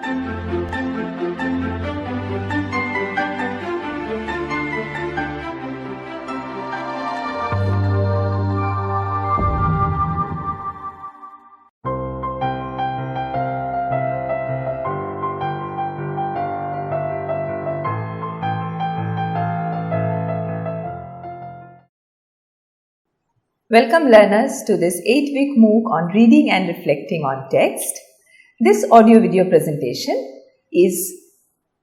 Welcome learners to this 8-week MOOC on reading and reflecting on text. This audio-video presentation is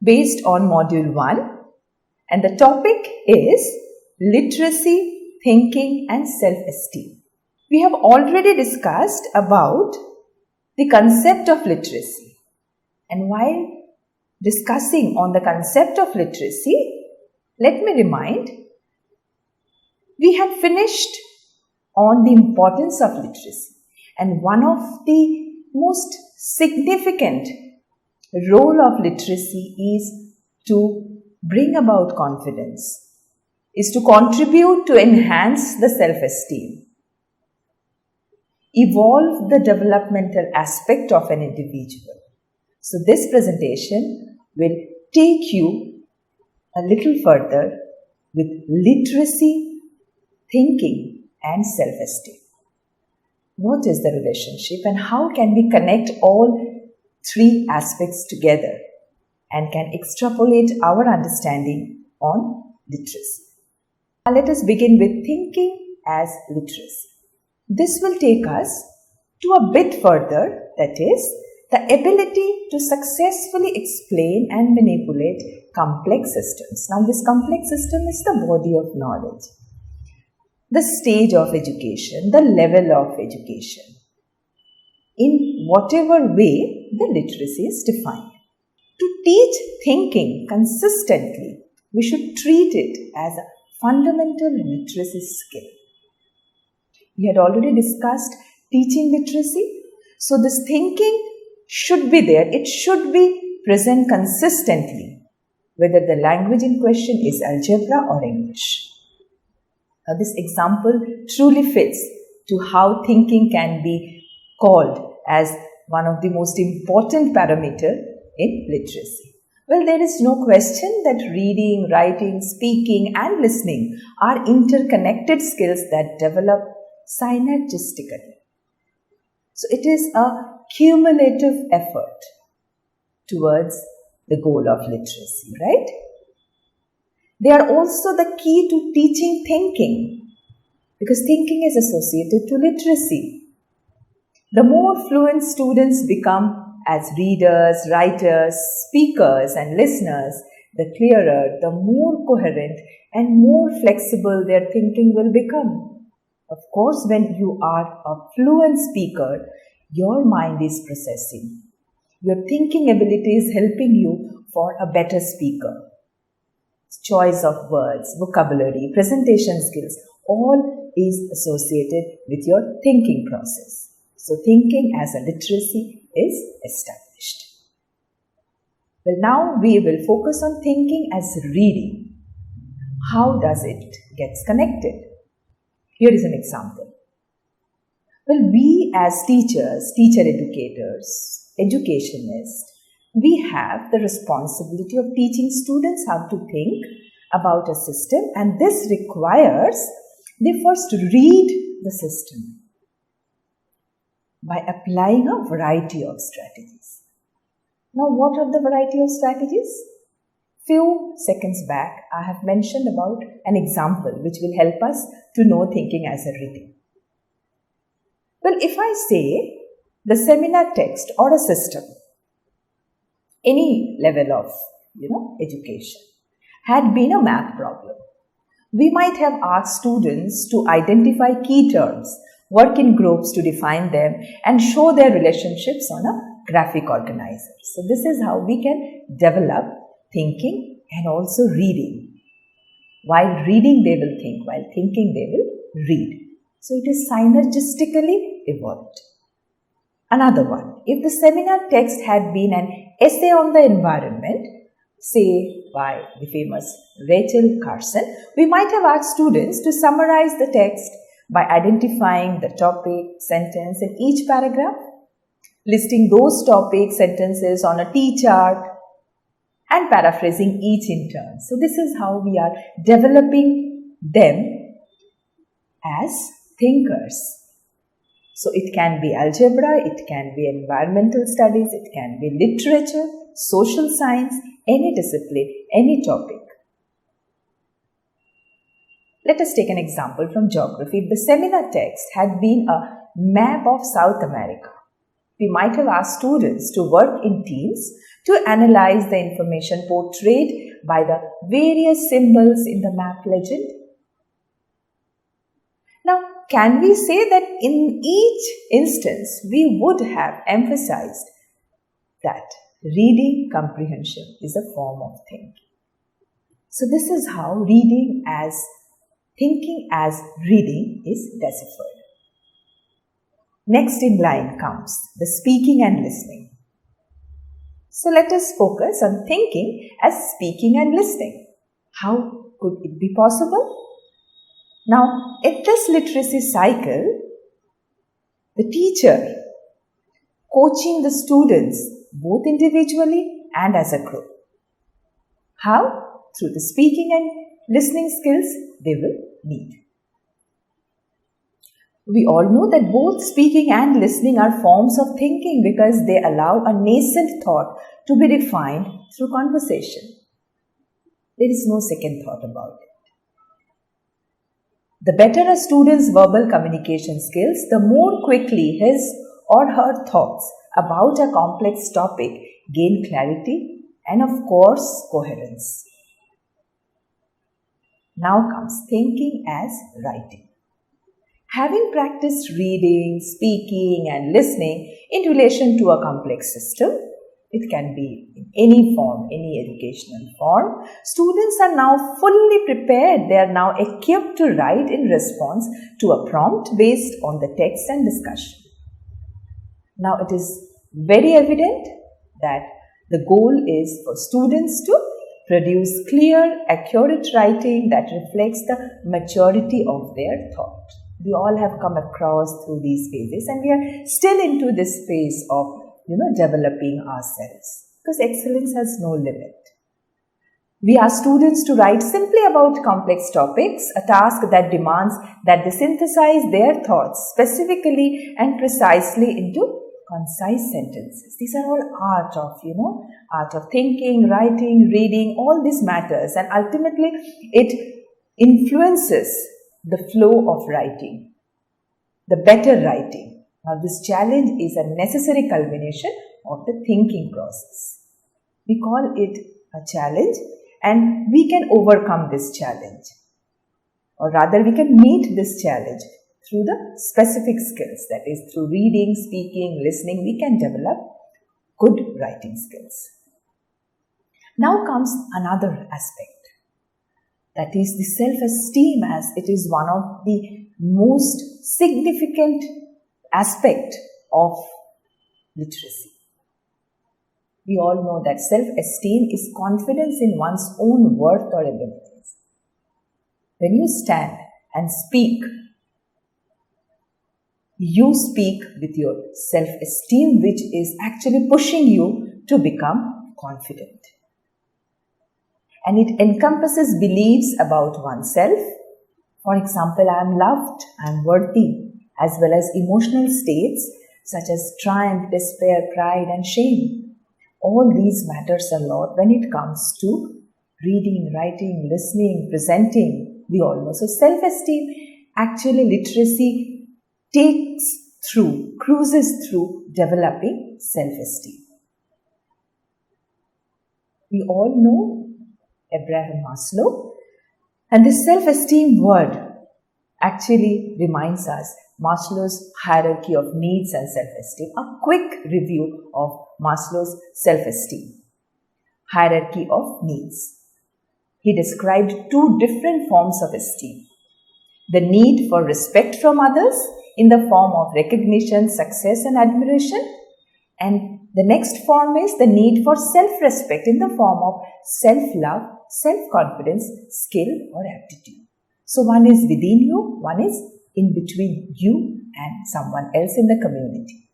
based on Module 1 and the topic is literacy, thinking and self-esteem. We have already discussed about the concept of literacy, and while discussing on the concept of literacy, let me remind, we had finished on the importance of literacy, and one of the most significant role of literacy is to bring about confidence, is to contribute to enhance the self-esteem, evolve the developmental aspect of an individual. So this presentation will take you a little further with literacy, thinking and self-esteem. What is the relationship and how can we connect all three aspects together and can extrapolate our understanding on literacy? Now let us begin with thinking as literacy. This will take us to a bit further, that is, the ability to successfully explain and manipulate complex systems. Now this complex system is the body of knowledge, the stage of education, the level of education, in whatever way the literacy is defined. To teach thinking consistently, we should treat it as a fundamental literacy skill. We had already discussed teaching literacy, so this thinking should be there. It should be present consistently, whether the language in question is algebra or English. Now, this example truly fits to how thinking can be called as one of the most important parameters in literacy. Well, there is no question that reading, writing, speaking and listening are interconnected skills that develop synergistically. So, it is a cumulative effort towards the goal of literacy, right? They are also the key to teaching thinking, because thinking is associated to literacy. The more fluent students become as readers, writers, speakers and listeners, the clearer, the more coherent and more flexible their thinking will become. Of course, when you are a fluent speaker, your mind is processing. Your thinking ability is helping you for a better speaker. Choice of words, vocabulary, presentation skills, all is associated with your thinking process. So thinking as a literacy is established. Well, now we will focus on thinking as reading. How does it get connected? Here is an example. Well, we as teachers, teacher educators, educationists, we have the responsibility of teaching students how to think about a system, and this requires they first read the system by applying a variety of strategies. Now, what are the variety of strategies? Few seconds back, I have mentioned about an example which will help us to know thinking as a reading. Well, if I say the seminar text or a system, any level of, education, had been a math problem, we might have asked students to identify key terms, work in groups to define them, and show their relationships on a graphic organizer. So this is how we can develop thinking and also reading. While reading, they will think. While thinking, they will read. So it is synergistically evolved. Another one, if the seminar text had been an essay on the environment, say by the famous Rachel Carson, we might have asked students to summarize the text by identifying the topic, sentence in each paragraph. listing those topic sentences on a T-chart, and paraphrasing each in turn. So this is how we are developing them as thinkers. So it can be algebra, it can be environmental studies, it can be literature, social science, any discipline, any topic. Let us take an example from geography. If the seminar text had been a map of South America, we might have asked students to work in teams to analyze the information portrayed by the various symbols in the map legend. Now, can we say that in each instance we would have emphasized that reading comprehension is a form of thinking? So this is how reading as thinking as reading is deciphered. Next in line comes the speaking and listening. So let us focus on thinking as speaking and listening. How could it be possible? Now, in this literacy cycle, the teacher coaching the students both individually and as a group. How? Through the speaking and listening skills they will need. We all know that both speaking and listening are forms of thinking because they allow a nascent thought to be refined through conversation. There is no second thought about it. The better a student's verbal communication skills, the more quickly his or her thoughts about a complex topic gain clarity and, of course, coherence. Now comes thinking as writing. Having practiced reading, speaking and listening in relation to a complex system, it can be in any form, any educational form, students are now fully prepared. They are now equipped to write in response to a prompt based on the text and discussion. Now it is very evident that the goal is for students to produce clear, accurate writing that reflects the maturity of their thought. We all have come across through these phases and we are still into this phase of developing ourselves because excellence has no limit. We ask students to write simply about complex topics, a task that demands that they synthesize their thoughts specifically and precisely into concise sentences. These are all art of thinking, writing, reading, all this matters and ultimately it influences the flow of writing, the better writing. Now this challenge is a necessary culmination of the thinking process. We call it a challenge and we can overcome this challenge, or rather we can meet this challenge through the specific skills, that is through reading, speaking, listening, we can develop good writing skills. Now comes another aspect, that is the self-esteem, as it is one of the most significant aspect of literacy. We all know that self-esteem is confidence in one's own worth or abilities. When you stand and speak, you speak with your self-esteem, which is actually pushing you to become confident. And it encompasses beliefs about oneself. For example, I am loved, I am worthy, as well as emotional states such as triumph, despair, pride and shame. All these matters a lot when it comes to reading, writing, listening, presenting. We all know. So self-esteem, actually literacy cruises through developing self-esteem. We all know Abraham Maslow, and this self-esteem word actually reminds us Maslow's hierarchy of needs and self-esteem. A quick review of Maslow's self-esteem hierarchy of needs. He described two different forms of esteem. The need for respect from others in the form of recognition, success and admiration, and the next form is the need for self-respect in the form of self-love, self-confidence, skill or aptitude. So one is within you, one is in between you and someone else in the community.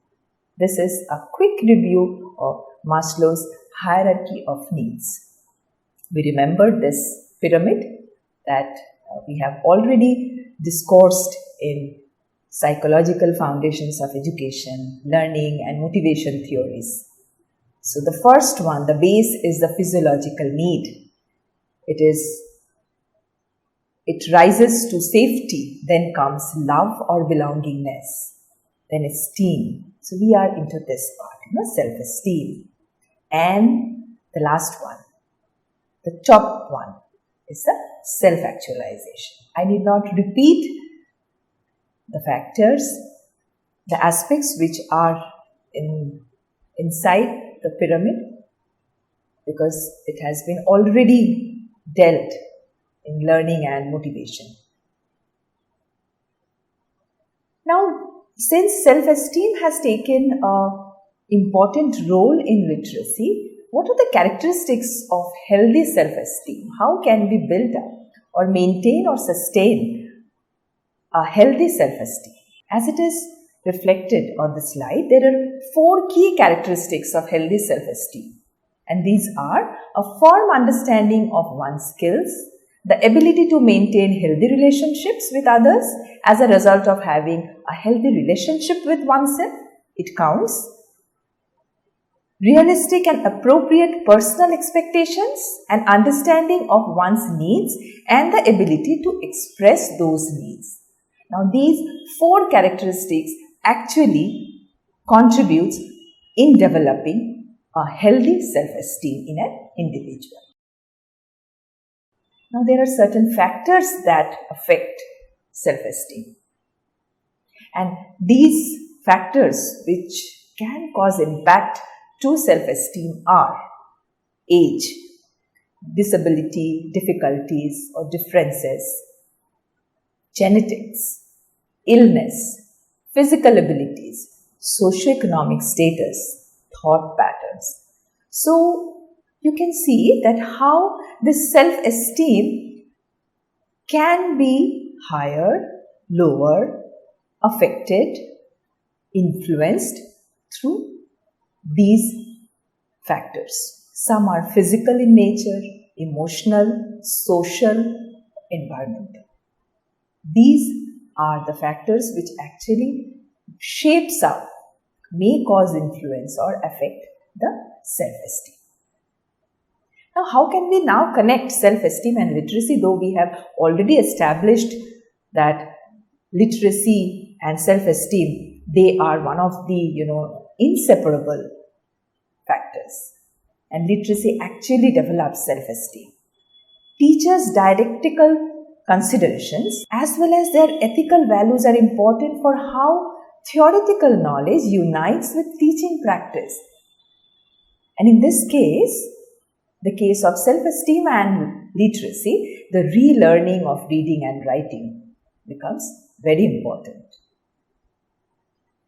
This is a quick review of Maslow's hierarchy of needs. We remember this pyramid that we have already discoursed in psychological foundations of education, learning and motivation theories. So the first one, the base, is the physiological need. It rises to safety, then comes love or belongingness, then esteem. So we are into this part, self-esteem. And the last one, the top one, is the self-actualization. I need not repeat the factors, the aspects which are inside the pyramid, because it has been already dealt in learning and motivation. Now, since self-esteem has taken an important role in literacy, what are the characteristics of healthy self-esteem? How can we build up or maintain or sustain a healthy self-esteem? As it is reflected on the slide, there are 4 key characteristics of healthy self-esteem. And these are a firm understanding of one's skills, the ability to maintain healthy relationships with others as a result of having a healthy relationship with oneself. It counts. Realistic and appropriate personal expectations and understanding of one's needs and the ability to express those needs. Now, these 4 characteristics actually contributes in developing a healthy self-esteem in an individual. Now, there are certain factors that affect self-esteem. And these factors which can cause impact to self-esteem are age, disability, difficulties or differences, genetics, illness, physical abilities, socioeconomic status, thought patterns. So, you can see that how this self-esteem can be higher, lower, affected, influenced through these factors. Some are physical in nature, emotional, social, environmental. These are the factors which actually shapes up, may cause influence or affect the self-esteem. Now, how can we now connect self-esteem and literacy, though we have already established that literacy and self-esteem, they are one of the, inseparable factors. And literacy actually develops self-esteem. Teachers' didactical considerations as well as their ethical values are important for how theoretical knowledge unites with teaching practice. And in this case, the case of self-esteem and literacy, the relearning of reading and writing becomes very important.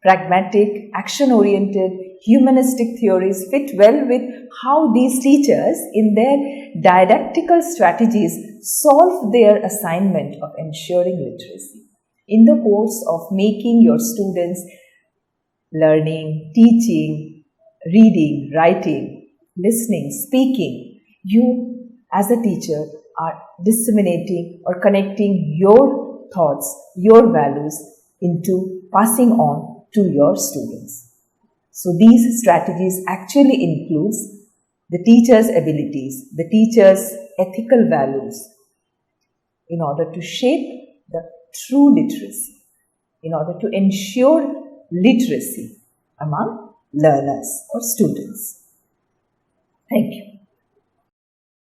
Pragmatic, action-oriented, humanistic theories fit well with how these teachers in their didactical strategies solve their assignment of ensuring literacy. In the course of making your students learning, teaching, reading, writing, listening, speaking, you as a teacher are disseminating or connecting your thoughts, your values into passing on to your students. So these strategies actually includes the teacher's abilities, the teacher's ethical values in order to shape the true literacy, in order to ensure literacy among learners or students. Thank you.